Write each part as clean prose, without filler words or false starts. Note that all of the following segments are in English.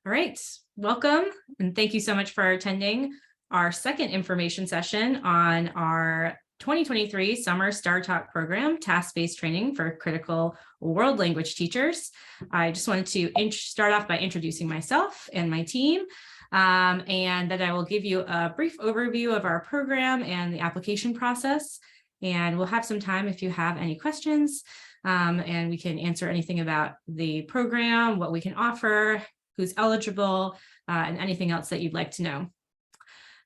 All right, welcome, and thank you so much for attending our second information session on our 2023 Summer STARTALK program, task-based training for critical world language teachers. I just wanted to start off by introducing myself and my team, and then I will give you a brief overview of our program and the application process, and we'll have some time if you have any questions, and we can answer anything about the program, what we can offer, who's eligible, and anything else that you'd like to know.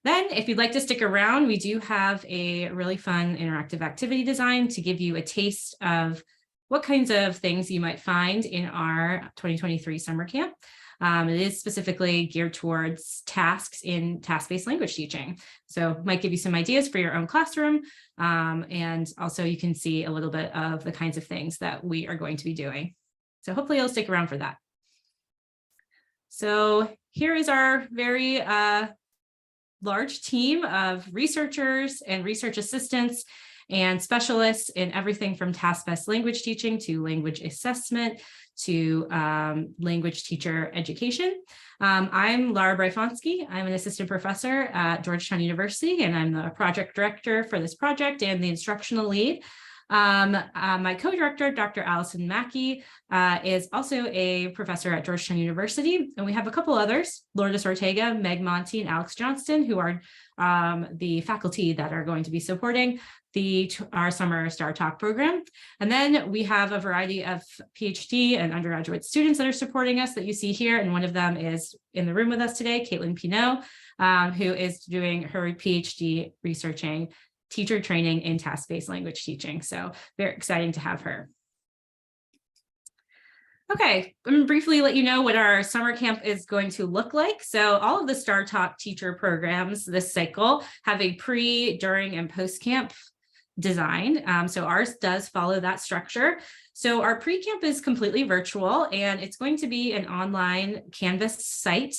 Then, if you'd like to stick around, we do have a really fun interactive activity design to give you a taste of what kinds of things you might find in our 2023 summer camp. It is specifically geared towards tasks in task-based language teaching. So it might give you some ideas for your own classroom. And also you can see a little bit of the kinds of things that we are going to be doing. So hopefully you'll stick around for that. So here is our very large team of researchers and research assistants and specialists in everything from task-based language teaching to language assessment to language teacher education. I'm Laura Bryfonski. I'm an assistant professor at Georgetown University, and I'm the project director for this project and the instructional lead. My co-director, Dr. Allison Mackey, is also a professor at Georgetown University, and we have a couple others, Lourdes Ortega, Meg Monty, and Alex Johnston, who are the faculty that are going to be supporting our summer STARTALK program. And then we have a variety of PhD and undergraduate students that are supporting us that you see here, and one of them is in the room with us today, Caitlin Pinot, who is doing her PhD researching teacher training in task-based language teaching. So very exciting to have her. Okay, I'm going to briefly let you know what our summer camp is going to look like. So all of the STARTALK teacher programs this cycle have a pre, during, and post-camp design. So ours does follow that structure. So our pre-camp is completely virtual, and it's going to be an online Canvas site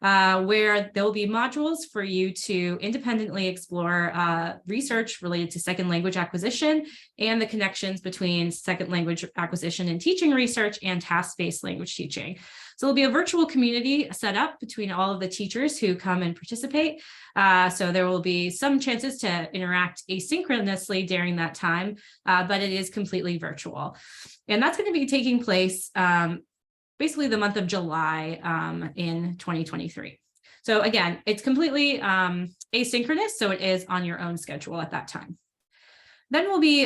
where there'll be modules for you to independently explore research related to second language acquisition and the connections between second language acquisition and teaching research and task-based language teaching. So there'll be a virtual community set up between all of the teachers who come and participate. So there will be some chances to interact asynchronously during that time, but it is completely virtual. And that's going to be taking place basically the month of July in 2023. So again, it's completely asynchronous, so it is on your own schedule at that time. Then we'll be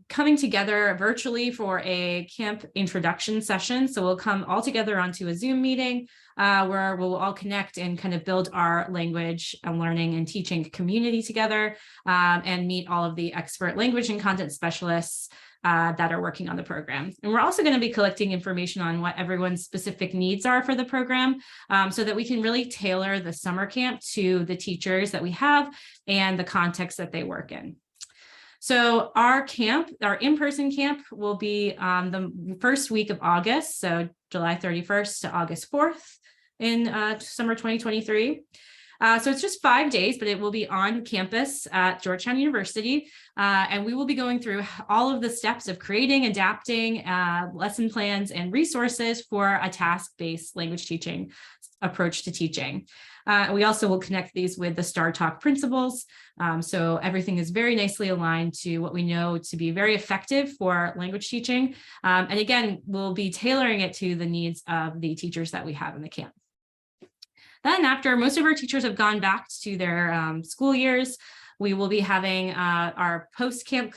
coming together virtually for a camp introduction session. So we'll come all together onto a Zoom meeting where we'll all connect and kind of build our language and learning and teaching community together and meet all of the expert language and content specialists that are working on the program. And we're also going to be collecting information on what everyone's specific needs are for the program so that we can really tailor the summer camp to the teachers that we have and the context that they work in. So our camp, our in-person camp, will be the first week of August, so July 31st to August 4th in summer 2023. So it's just 5 days, but it will be on campus at Georgetown University. And we will be going through all of the steps of creating, adapting lesson plans and resources for a task-based language teaching approach to teaching. We also will connect these with the STARTALK principles. So everything is very nicely aligned to what we know to be very effective for language teaching. And again, we'll be tailoring it to the needs of the teachers that we have in the camp. Then after most of our teachers have gone back to their school years, we will be having our post-camp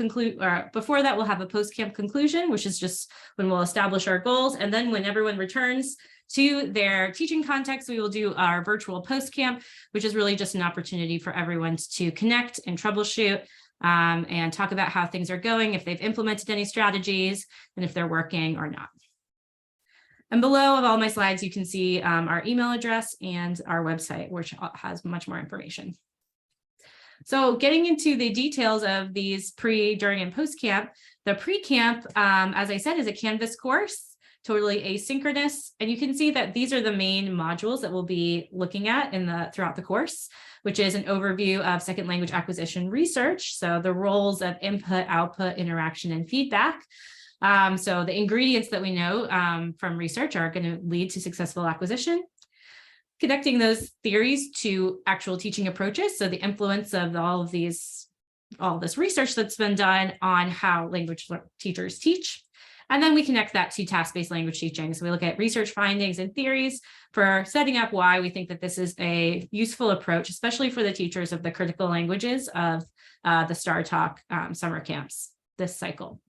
before that, we'll have a post-camp conclusion, which is just when we'll establish our goals. And then when everyone returns to their teaching context, we will do our virtual post-camp, which is really just an opportunity for everyone to connect and troubleshoot and talk about how things are going, if they've implemented any strategies, and if they're working or not. And below of all my slides, you can see our email address and our website, which has much more information. So getting into the details of these pre, during, and post-camp, the pre-camp, as I said, is a Canvas course, totally asynchronous. And you can see that these are the main modules that we'll be looking at throughout the course, which is an overview of second language acquisition research. So the roles of input, output, interaction, and feedback. So the ingredients that we know from research are going to lead to successful acquisition. connecting those theories to actual teaching approaches. So the influence of all this research that's been done on how language teachers teach. And then we connect that to task-based language teaching. So we look at research findings and theories for setting up why we think that this is a useful approach, especially for the teachers of the critical languages of the STARTALK summer camps this cycle.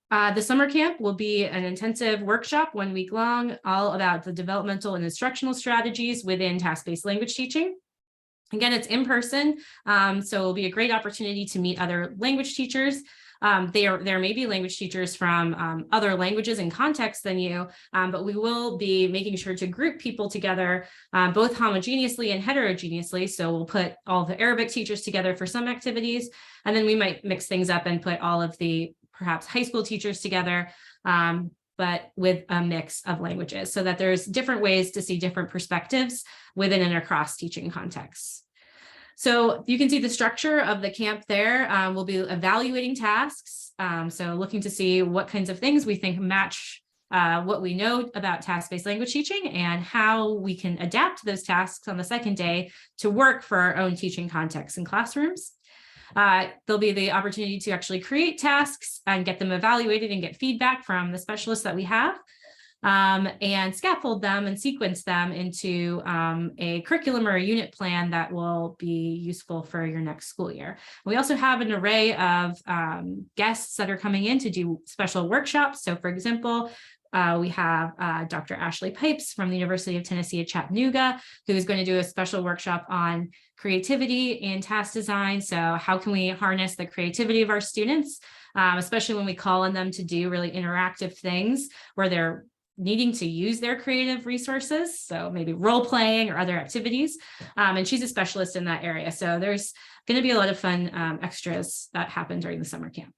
The summer camp will be an intensive workshop, 1 week long, all about the developmental and instructional strategies within task-based language teaching. Again, it's in person, so it'll be a great opportunity to meet other language teachers. There may be language teachers from other languages and contexts than you, but we will be making sure to group people together, both homogeneously and heterogeneously. So we'll put all the Arabic teachers together for some activities, and then we might mix things up and put all of the perhaps high school teachers together, but with a mix of languages so that there's different ways to see different perspectives within and across teaching contexts. So you can see the structure of the camp there. We'll be evaluating tasks. So looking to see what kinds of things we think match what we know about task-based language teaching and how we can adapt those tasks on the second day to work for our own teaching contexts and classrooms. There'll be the opportunity to actually create tasks and get them evaluated and get feedback from the specialists that we have. And scaffold them and sequence them into a curriculum or a unit plan that will be useful for your next school year. We also have an array of guests that are coming in to do special workshops. So for example, we have Dr. Ashley Pipes from the University of Tennessee at Chattanooga, who is going to do a special workshop on creativity in task design. So how can we harness the creativity of our students, especially when we call on them to do really interactive things where they're needing to use their creative resources, so maybe role playing or other activities. And she's a specialist in that area. So there's going to be a lot of fun extras that happen during the summer camp.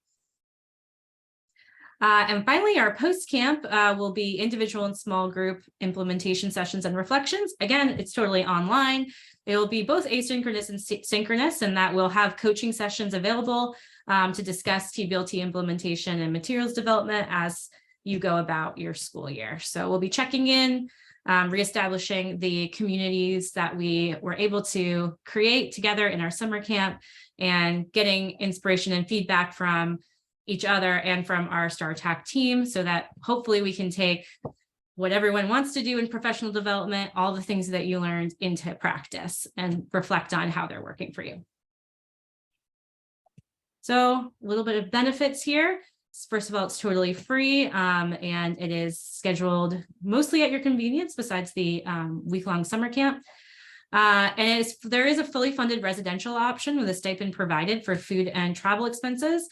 And finally, our post-camp will be individual and small group implementation sessions and reflections. Again, it's totally online. It will be both asynchronous and synchronous, and that we'll have coaching sessions available to discuss TBLT implementation and materials development as you go about your school year. So we'll be checking in, reestablishing the communities that we were able to create together in our summer camp and getting inspiration and feedback from each other and from our STARTALK team so that hopefully we can take what everyone wants to do in professional development, all the things that you learned into practice and reflect on how they're working for you. So a little bit of benefits here. First of all, it's totally free and it is scheduled mostly at your convenience besides the week-long summer camp. And there is a fully funded residential option with a stipend provided for food and travel expenses.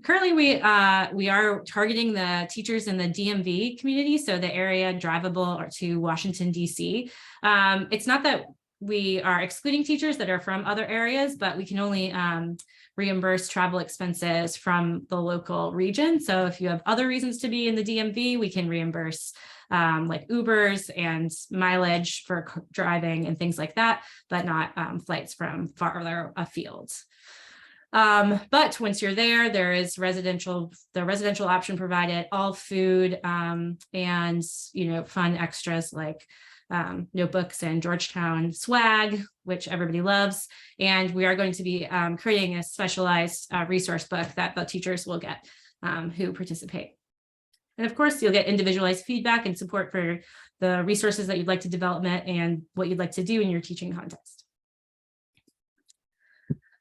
Currently, we are targeting the teachers in the DMV community, so the area drivable to Washington, D.C. It's not that we are excluding teachers that are from other areas, but we can only reimburse travel expenses from the local region. So if you have other reasons to be in the DMV, we can reimburse like Ubers and mileage for driving and things like that, but not flights from farther afield. But once you're there, there is the residential option provided, all food and, fun extras like notebooks and Georgetown swag, which everybody loves. And we are going to be creating a specialized resource book that the teachers will get who participate. And of course, you'll get individualized feedback and support for the resources that you'd like to develop and what you'd like to do in your teaching context.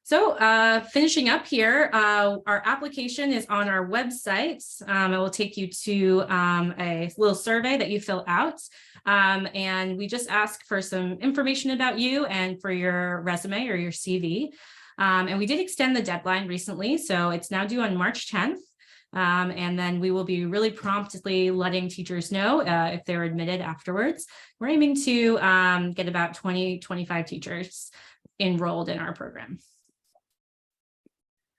So finishing up here, our application is on our website. It will take you to a little survey that you fill out. And we just ask for some information about you and for your resume or your CV. And we did extend the deadline recently, so it's now due on March 10th. And then we will be really promptly letting teachers know if they're admitted afterwards. We're aiming to get about 20-25 teachers enrolled in our program.